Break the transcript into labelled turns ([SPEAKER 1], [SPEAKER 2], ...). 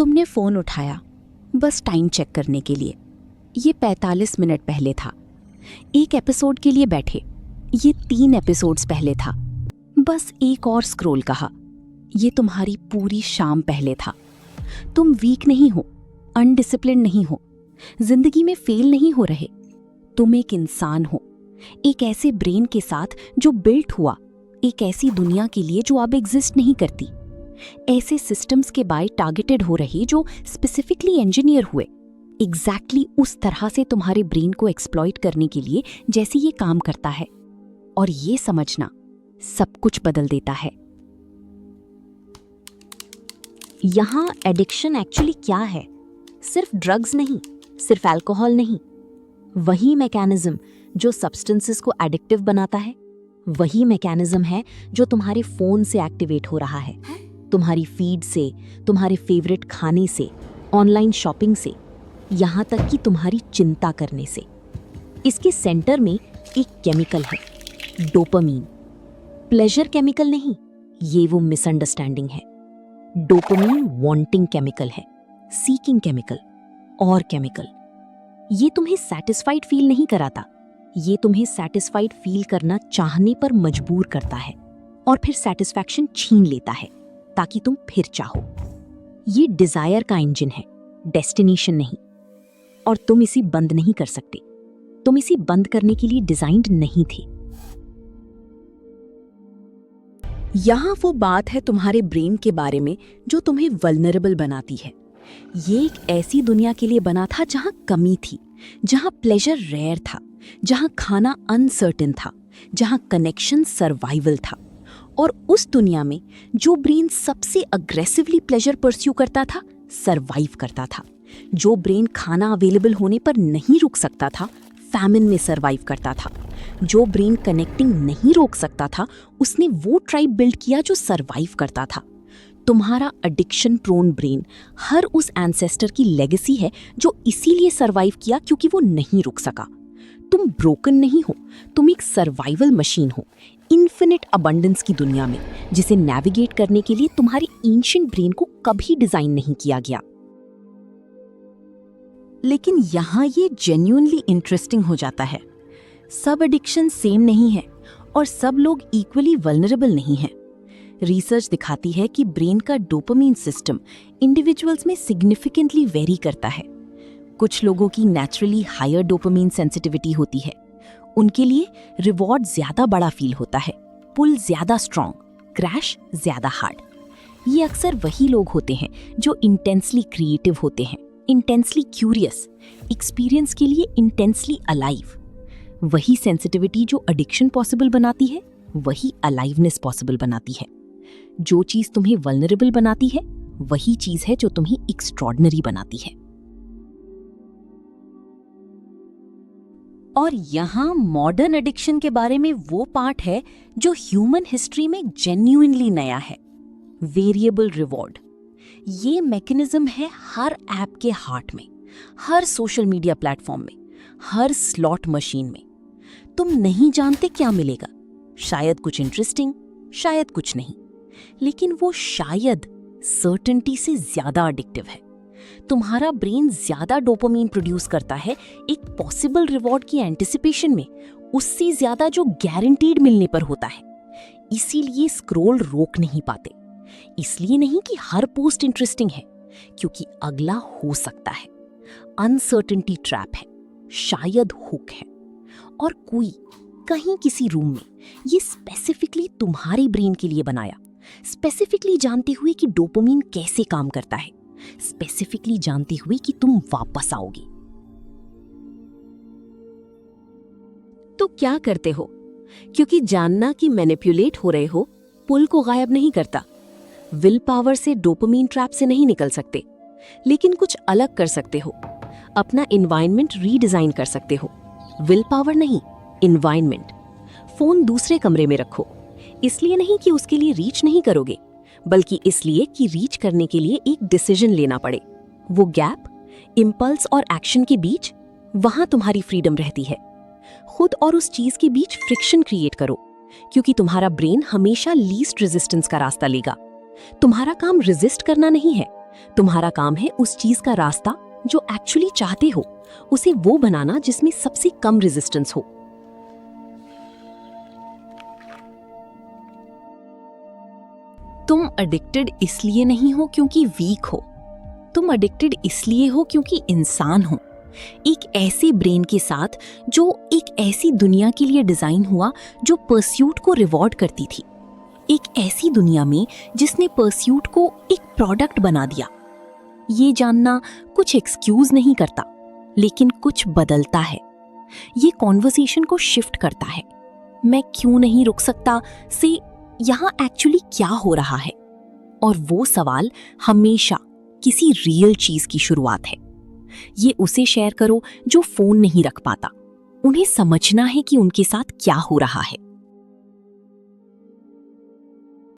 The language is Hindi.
[SPEAKER 1] तुमने फोन उठाया बस टाइम चेक करने के लिए। ये 45 मिनट पहले था। एक एपिसोड के लिए बैठे, ये 3 एपिसोड्स पहले था। बस एक और स्क्रॉल कहा, ये तुम्हारी पूरी शाम पहले था। तुम वीक नहीं हो, अनडिसिप्लिन नहीं हो, जिंदगी में फेल नहीं हो रहे। तुम एक इंसान हो, एक ऐसे ब्रेन के साथ जो बिल्ट हुआ, एक ऐसी दुनिया के लिए जो अब एग्जिस्ट नहीं करती, ऐसे सिस्टम्स के बाय टारगेटेड हो रहे जो स्पेसिफिकली इंजीनियर हुए एग्जैक्टली उस तरह से तुम्हारे ब्रेन को एक्सप्लॉइट करने के लिए जैसे ये काम करता है। और ये समझना सब कुछ बदल देता है।
[SPEAKER 2] यहाँ एडिक्शन एक्चुअली क्या है? सिर्फ ड्रग्स नहीं, सिर्फ अल्कोहल नहीं, वही मैकेनिज्म जो सब्सटेंसेस को एडिक्टिव बनाता है, वही मैकेनिज्म है जो तुम्हारे फोन से एक्टिवेट हो रहा है, तुम्हारी फीड से, तुम्हारे फेवरेट खाने से, ऑनलाइन शॉपिंग से, यहाँ तक कि तुम्हारी चिंता करने से। इसके सेंटर में एक केमिकल है, डोपामीन। प्लेजर केमिकल नहीं, ये वो मिसअंडरस्टैंडिंग है। डोपामीन वांटिंग केमिकल है, सीकिंग केमिकल और केमिकल। ये तुम्हें सैटिस्फाइड फील नहीं कराता, ये तुम्हें सैटिस्फाइड फील करना चाहने पर मजबूर करता है और फिर सैटिस्फैक्शन छीन लेता है ताकि तुम फिर चाहो। ये डिजायर का इंजन है, डेस्टिनेशन नहीं। और तुम इसे बंद नहीं कर सकते, तुम इसे बंद करने के लिए डिजाइन्ड नहीं थे।
[SPEAKER 1] यहाँ वो बात है तुम्हारे ब्रेन के बारे में जो तुम्हें वल्नरेबल बनाती है। ये एक ऐसी दुनिया के लिए बना था जहाँ कमी थी, जहाँ प्लेजर रेयर था, जहाँ खाना अनसर्टेन था, जहाँ कनेक्शन सर्वाइवल था। और उस दुनिया में जो ब्रेन सबसे अग्रेसिवली प्लेजर परस्यू करता था, सर्वाइव करता था। जो ब्रेन खाना अवेलेबल होने पर नहीं रुक सकता था, फैमिन में सर्वाइव करता था। जो ब्रेन कनेक्टिंग नहीं रोक सकता था, उसने वो ट्राइब बिल्ड किया जो सर्वाइव करता था। तुम्हारा एडिक्शन प्रोन ब्रेन हर उस एंसेस्टर की लेगेसी है जो इसीलिए सर्वाइव किया क्योंकि वो नहीं रुक सका। तुम ब्रोकन नहीं हो, तुम एक सर्वाइवल मशीन हो, इन्फिनिट अबंडेंस की दुनिया में, जिसे नेविगेट करने के लिए तुम्हारे एंशिएंट ब्रेन को कभी डिजाइन नहीं किया गया। लेकिन यहाँ ये जेन्युइनली इंटरेस्टिंग हो जाता है। सब एडिक्शन सेम नहीं है और सब लोग इक्वली वल्नरेबल नहीं हैं। रिसर्च दिखाती है कि ब्रेन का डोपामीन सिस्टम इंडिविजुअल्स में सिग्निफिकेंटली वेरी करता है। कुछ लोगों की नेचुरली हायर डोपामीन सेंसिटिविटी होती है, उनके लिए रिवॉर्ड ज्यादा बड़ा फील होता है, पुल ज्यादा स्ट्रॉन्ग, क्रैश ज्यादा हार्ड। ये अक्सर वही लोग होते हैं जो इंटेंसली क्रिएटिव होते हैं, इंटेंसली क्यूरियस, एक्सपीरियंस के लिए इंटेंसली अलाइव। वही सेंसिटिविटी जो एडिक्शन पॉसिबल बनाती है, वही अलाइवनेस पॉसिबल बनाती है। जो चीज तुम्हें वल्नरेबल बनाती है, वही चीज है जो तुम्हें एक्स्ट्रॉर्डिनरी बनाती है। और यहाँ मॉडर्न एडिक्शन के बारे में वो पार्ट है जो ह्यूमन हिस्ट्री में जेन्युइनली नया है, वेरिएबल रिवॉर्ड। ये मैकेनिज्म है हर ऐप के हार्ट में, हर सोशल मीडिया प्लेटफॉर्म में, हर स्लॉट मशीन में। तुम नहीं जानते क्या मिलेगा, शायद कुछ इंटरेस्टिंग, शायद कुछ नहीं, लेकिन वो शायद सर्टेनिटी से ज्यादा एडिक्टिव है। तुम्हारा ब्रेन ज्यादा डोपामीन प्रोड्यूस करता है एक पॉसिबल रिवॉर्ड की एंटिसिपेशन में, उससे ज्यादा जो गारंटीड मिलने पर होता है। इसीलिए स्क्रॉल रोक नहीं पाते। इसलिए नहीं कि हर पोस्ट इंटरेस्टिंग है, क्योंकि अगला हो सकता है। अनसर्टेनिटी ट्रैप है, शायद हुक है। और कोई कहीं किसी रूम में ये स्पेसिफिकली तुम्हारे ब्रेन के लिए बनाया, स्पेसिफिकली जानते हुए कि डोपामीन कैसे काम करता है, स्पेसिफिकली जानते हुए कि तुम वापस आओगी। तो क्या करते हो? क्योंकि जानना कि मैनिपुलेट हो रहे हो पुल को गायब नहीं करता। विल पावर से डोपामीन ट्रैप से नहीं निकल सकते, लेकिन कुछ अलग कर सकते हो। अपना एनवायरनमेंट रीडिजाइन कर सकते हो। विल पावर नहीं, एनवायरनमेंट। फोन दूसरे कमरे में रखो, इसलिए नहीं कि उसके लिए रीच नहीं करोगे, बल्कि इसलिए कि रीच करने के लिए एक डिसीजन लेना पड़े। वो गैप, इंपल्स और एक्शन के बीच, वहां तुम्हारी फ्रीडम रहती है। खुद और उस चीज के बीच फ्रिक्शन क्रिएट करो, क्योंकि तुम्हारा ब्रेन हमेशा लीस्ट रेजिस्टेंस का रास्ता लेगा। तुम्हारा काम रेजिस्ट करना नहीं है,
[SPEAKER 2] तुम्हारा काम है उस चीज का रास्ता जो एक्चुअली चाहते हो उसे वो बनाना जिसमें सबसे कम रेजिस्टेंस हो। तुम एडिक्टेड इसलिए नहीं हो क्योंकि वीक हो, तुम एडिक्टेड इसलिए हो क्योंकि इंसान हो, एक ऐसे ब्रेन के साथ जो एक ऐसी दुनिया के लिए डिजाइन हुआ जो परस्यूट को रिवॉर्ड करती थी, एक ऐसी दुनिया में जिसने परस्यूट को एक प्रोडक्ट बना दिया। ये जानना कुछ एक्सक्यूज नहीं करता, लेकिन कुछ बदलता है। ये कॉन्वर्सेशन को शिफ्ट करता है। मैं क्यों नहीं रुक सकता से यहाँ एक्चुअली क्या हो रहा है। और वो सवाल हमेशा किसी रियल चीज की शुरुआत है। ये उसे शेयर करो जो फोन नहीं रख पाता। उन्हें समझना है कि उनके साथ क्या हो रहा है।